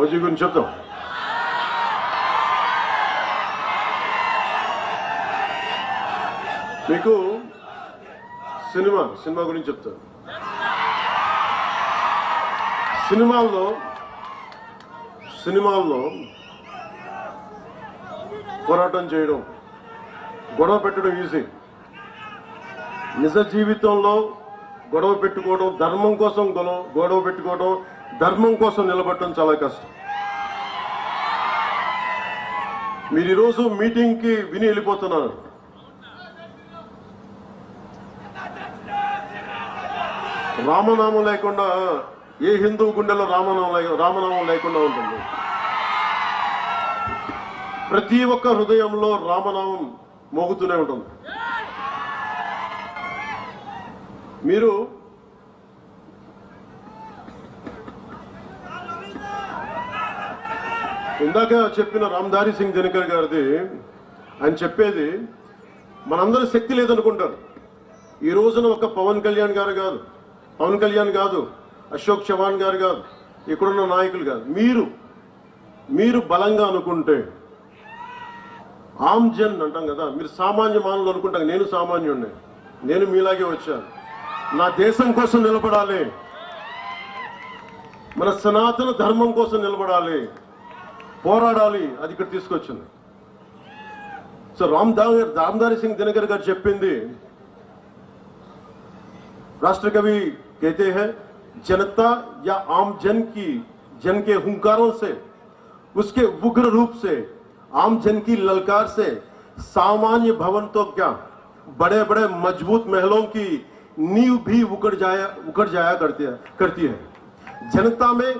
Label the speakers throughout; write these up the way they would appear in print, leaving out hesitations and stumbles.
Speaker 1: ఫౌజీ గురించి చెప్తాం. మీకు సినిమా గురించి చెప్తాను. సినిమాల్లో పోరాటం చేయడం, గొడవ పెట్టడం ఈజీ. నిజ జీవితంలో గొడవ పెట్టుకోవడం, ధర్మం కోసం గొడవ పెట్టుకోవడం, ధర్మం కోసం నిలబడటం చాలా కష్టం. మీరు ఈరోజు మీటింగ్కి విని వెళ్ళిపోతున్నారు. రామనామం లేకుండా ఏ హిందూ గుండెలో రామనామం లేకుండా ఉంటుంది. ప్రతి ఒక్క హృదయంలో రామనామం మోగుతూనే ఉంటుంది. మీరు ఇందాక చెప్పిన రామ్ధారీ సింగ్ దినకర్ గారిది ఆయన చెప్పేది మనందరి శక్తి లేదనుకుంటారు. ఈ రోజున ఒక పవన్ కళ్యాణ్ కాదు, అశోక్ చవాన్ గారు కాదు, ఇక్కడున్న నాయకులు కాదు, మీరు బలంగా అనుకుంటే, ఆమ్ జన్ అంటాం కదా, మీరు సామాన్య మానవులు అనుకుంటాం. నేను సామాన్యుడిని, నేను మీలాగే వచ్చాను. నా దేశం కోసం నిలబడాలి, మన సనాతన ధర్మం కోసం నిలబడాలి, పోరాడాలి. అది ఇక్కడ తీసుకొచ్చింది. సో రామ్ధారీ సింగ్ దినకర్ గారు చెప్పింది, राष्ट्र कवि कहते हैं जनता या आम जन के हुंकारों से, उसके उग्र रूप से, आम जन की ललकार से सामान्य भवन तो क्या, बड़े बड़े मजबूत महलों की नींव भी उखड़ जाया करती है. जनता में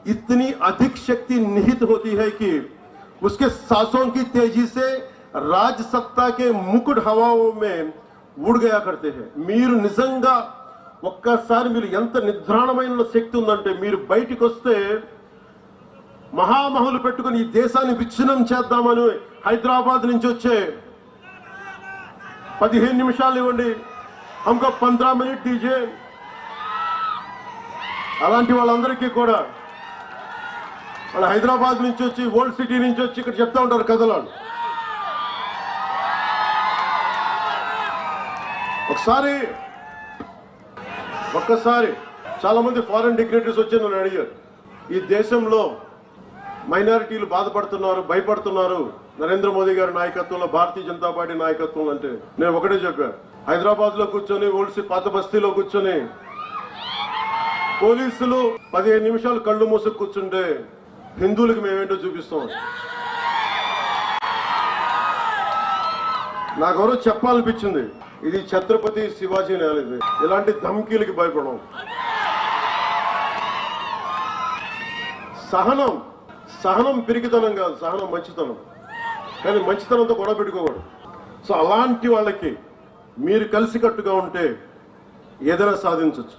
Speaker 1: इतनी अधिक शक्ति निहित होती है कि उसके सांसों की तेजी से राज सत्ता के मुकुट हवाओं में ఊడిగయా కడితే. మీరు నిజంగా ఒక్కసారి మీరు ఎంత నిద్రాణమైన శక్తి ఉందంటే, మీరు బయటికి వస్తే మహామహులు పెట్టుకుని ఈ దేశాన్ని విచ్ఛిన్నం చేద్దామని హైదరాబాద్ నుంచి వచ్చే 15 నిమిషాలు ఇవ్వండి, హమ్కో 15 మినిట్ దీజే, అలాంటి వాళ్ళందరికీ కూడా వాళ్ళు హైదరాబాద్ నుంచి వచ్చి, ఓల్డ్ సిటీ నుంచి వచ్చి ఇక్కడ చెప్తా ఉంటారు కథలు. ఒక్కసారి చాలా మంది ఫారెన్ డిగ్నేటరీస్ వచ్చి నన్ను అడిగారు, ఈ దేశంలో మైనారిటీలు బాధపడుతున్నారు, భయపడుతున్నారు నరేంద్ర మోదీ గారి నాయకత్వంలో, భారతీయ జనతా పార్టీ నాయకత్వం అంటే. నేను ఒకటే చెప్పాను, హైదరాబాద్ లో కూర్చొని, పాత బస్తీలో కూర్చొని పోలీసులు 15 నిమిషాలు కళ్ళు మూసుకు కూర్చుంటే హిందువులకు మేమేంటో చూపిస్తాం. నాకెవరో చెప్పాలనిపించింది, ఇది ఛత్రపతి శివాజీ నేలది, ఇలాంటి ధమ్కీలకి భయపడం. సహనం పిరికితనం కాదు, సహనం మంచితనం. కానీ మంచితనంతో గొడవ పెట్టుకోకూడదు. సో అలాంటి వాళ్ళకి మీరు కలిసికట్టుగా ఉంటే ఏదైనా సాధించవచ్చు.